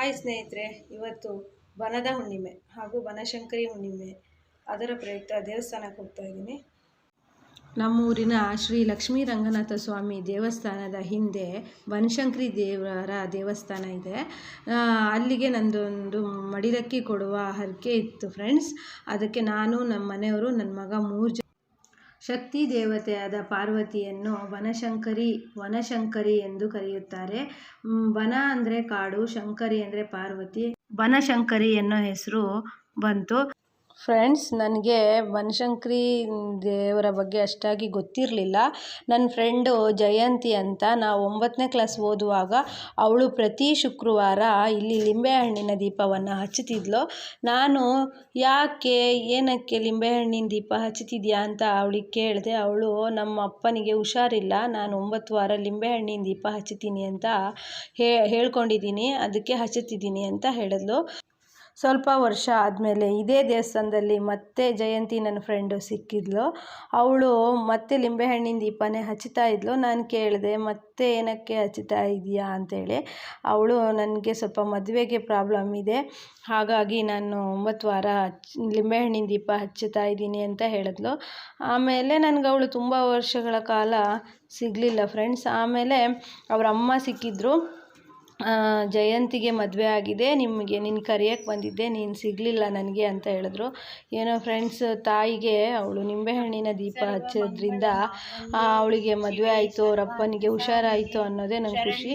Hi ಸ್ನೇಹಿತರೆ, ಇವತ್ತು ಬನದ ಹುಣ್ಣಿಮೆ ಹಾಗೂ ಬನಶಂಕರಿ ಹುಣ್ಣಿಮೆ. ಅದರ ಪ್ರಯುಕ್ತ ದೇವಸ್ಥಾನಕ್ಕೆ ಹೋಗ್ತಾ ಇದ್ದೀನಿ. ನಮ್ಮೂರಿನ ಶ್ರೀ ಲಕ್ಷ್ಮೀ ರಂಗನಾಥ ಸ್ವಾಮಿ ದೇವಸ್ಥಾನದ ಹಿಂದೆ ಬನಶಂಕರಿ ದೇವರ ದೇವಸ್ಥಾನ ಇದೆ. ಅಲ್ಲಿಗೆ ನಂದೊಂದು ಮಡಿಲಕ್ಕಿ ಕೊಡುವ ಹರಕೆ ಇತ್ತು ಫ್ರೆಂಡ್ಸ್. ಅದಕ್ಕೆ ನಾನು, ನಮ್ಮ ಮನೆಯವರು, ನನ್ನ ಮಗ 3 ಜನ ಶಕ್ತಿ ದೇವತೆಯಾದ ಪಾರ್ವತಿಯನ್ನು ವನಶಂಕರಿ ಎಂದು ಕರೆಯುತ್ತಾರೆ. ಬನ ಅಂದರೆ ಕಾಡು, ಶಂಕರಿ ಅಂದರೆ ಪಾರ್ವತಿ. ಬನಶಂಕರಿ ಎನ್ನೋ ಹೆಸರು ಬಂತು. ಫ್ರೆಂಡ್ಸ್, ನನಗೆ ಬನಶಂಕರಿ ದೇವರ ಬಗ್ಗೆ ಅಷ್ಟಾಗಿ ಗೊತ್ತಿರಲಿಲ್ಲ. ನನ್ನ ಫ್ರೆಂಡು ಜಯಂತಿ ಅಂತ, ನಾವು 9ನೇ ಕ್ಲಾಸ್ ಓದುವಾಗ ಅವಳು ಪ್ರತಿ ಶುಕ್ರವಾರ ಇಲ್ಲಿ ಲಿಂಬೆಹಣ್ಣಿನ ದೀಪವನ್ನು ಹಚ್ಚುತ್ತಿದ್ಲು. ನಾನು ಏನಕ್ಕೆ ಲಿಂಬೆಹಣ್ಣಿನ ದೀಪ ಹಚ್ಚುತ್ತಿದ್ಯಾ ಅಂತ ಅವಳಿಗೆ ಕೇಳಿದೆ. ಅವಳು ನಮ್ಮ ಅಪ್ಪನಿಗೆ ಹುಷಾರಿಲ್ಲ, ನಾನು 9 ವಾರ ಲಿಂಬೆಹಣ್ಣಿನ ದೀಪ ಹಚ್ಚುತ್ತೀನಿ ಅಂತ ಹೇಳ್ಕೊಂಡಿದ್ದೀನಿ, ಅದಕ್ಕೆ ಹಚ್ಚುತ್ತಿದ್ದೀನಿ ಅಂತ ಹೇಳಿದ್ಲು. ಸ್ವಲ್ಪ ವರ್ಷ ಆದಮೇಲೆ ಇದೇ ದೇವಸ್ಥಾನದಲ್ಲಿ ಮತ್ತೆ ಜಯಂತಿ ನನ್ನ ಫ್ರೆಂಡು ಸಿಕ್ಕಿದ್ಲು. ಅವಳು ಮತ್ತೆ ಲಿಂಬೆಹಣ್ಣಿನ ದೀಪನೇ ಹಚ್ಚುತ್ತಾ ಇದ್ಲು. ನಾನು ಕೇಳಿದೆ, ಮತ್ತೆ ಏನಕ್ಕೆ ಹಚ್ಚುತ್ತಾ ಇದೆಯಾ ಅಂತೇಳಿ. ಅವಳು, ನನಗೆ ಸ್ವಲ್ಪ ಮದುವೆಗೆ ಪ್ರಾಬ್ಲಮ್ ಇದೆ, ಹಾಗಾಗಿ ನಾನು 9 ವಾರ ಲಿಂಬೆಹಣ್ಣಿನ ದೀಪ ಹಚ್ಚುತ್ತಾ ಇದ್ದೀನಿ ಅಂತ ಹೇಳಿದ್ಲು. ಆಮೇಲೆ ನನಗೆ ಅವಳು ತುಂಬ ವರ್ಷಗಳ ಕಾಲ ಸಿಗಲಿಲ್ಲ ಫ್ರೆಂಡ್ಸ್. ಆಮೇಲೆ ಅವರ ಅಮ್ಮ ಸಿಕ್ಕಿದ್ರು. ಜಯಂತಿಗೆ ಮದುವೆ ಆಗಿದೆ, ನಿನ್ನ ಕರೆಯೋಕ್ಕೆ ಬಂದಿದ್ದೆ, ನೀನು ಸಿಗಲಿಲ್ಲ ನನಗೆ ಅಂತ ಹೇಳಿದ್ರು. ಏನೋ ಫ್ರೆಂಡ್ಸ್, ತಾಯಿಗೆ ಅವಳು ನಿಂಬೆಹಣ್ಣಿನ ದೀಪ ಹಚ್ಚೋದ್ರಿಂದ ಅವಳಿಗೆ ಮದುವೆ ಆಯಿತು, ಅವ್ರ ಅಪ್ಪನಿಗೆ ಹುಷಾರಾಯಿತು ಅನ್ನೋದೇ ನಂಗೆ ಖುಷಿ.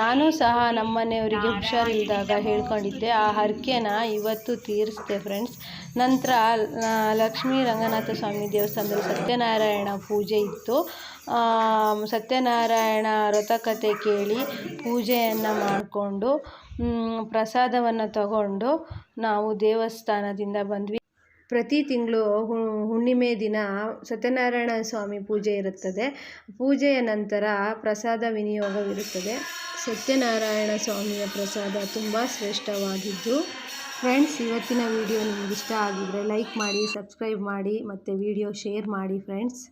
ನಾನು ಸಹ ನಮ್ಮ ಮನೆಯವರಿಗೆ ಹುಷಾರಿಲ್ಲದಾಗ ಹೇಳ್ಕೊಂಡಿದ್ದೆ, ಆ ಹರಕೆನ ಇವತ್ತು ತೀರಿಸ್ದೆ ಫ್ರೆಂಡ್ಸ್. ನಂತರ ಲಕ್ಷ್ಮೀ ರಂಗನಾಥ ಸ್ವಾಮಿ ದೇವಸ್ಥಾನದಲ್ಲಿ ಸತ್ಯನಾರಾಯಣ ಪೂಜೆ ಇತ್ತು. ಸತ್ಯನಾರಾಯಣ ವ್ರತಕಥೆ ಕೇಳಿ ಪೂಜೆಯನ್ನು ಮಾಡಿಕೊಂಡು ಪ್ರಸಾದವನ್ನು ತಗೊಂಡು ನಾವು ದೇವಸ್ಥಾನದಿಂದ ಬಂದ್ವಿ. ಪ್ರತಿ ತಿಂಗಳು ಹುಣ್ಣಿಮೆ ದಿನ ಸತ್ಯನಾರಾಯಣ ಸ್ವಾಮಿ ಪೂಜೆ ಇರುತ್ತದೆ. ಪೂಜೆಯ ನಂತರ ಪ್ರಸಾದ ವಿನಿಯೋಗವಿರುತ್ತದೆ. ಸತ್ಯನಾರಾಯಣ ಸ್ವಾಮಿಯ ಪ್ರಸಾದ ತುಂಬ ಶ್ರೇಷ್ಠವಾಗಿದ್ದು. ಫ್ರೆಂಡ್ಸ್, ಇವತ್ತಿನ ವಿಡಿಯೋ ನಿಮಗಿಷ್ಟ ಆಗಿದ್ದರೆ ಲೈಕ್ ಮಾಡಿ, ಸಬ್ಸ್ಕ್ರೈಬ್ ಮಾಡಿ ಮತ್ತು ವಿಡಿಯೋ ಶೇರ್ ಮಾಡಿ ಫ್ರೆಂಡ್ಸ್.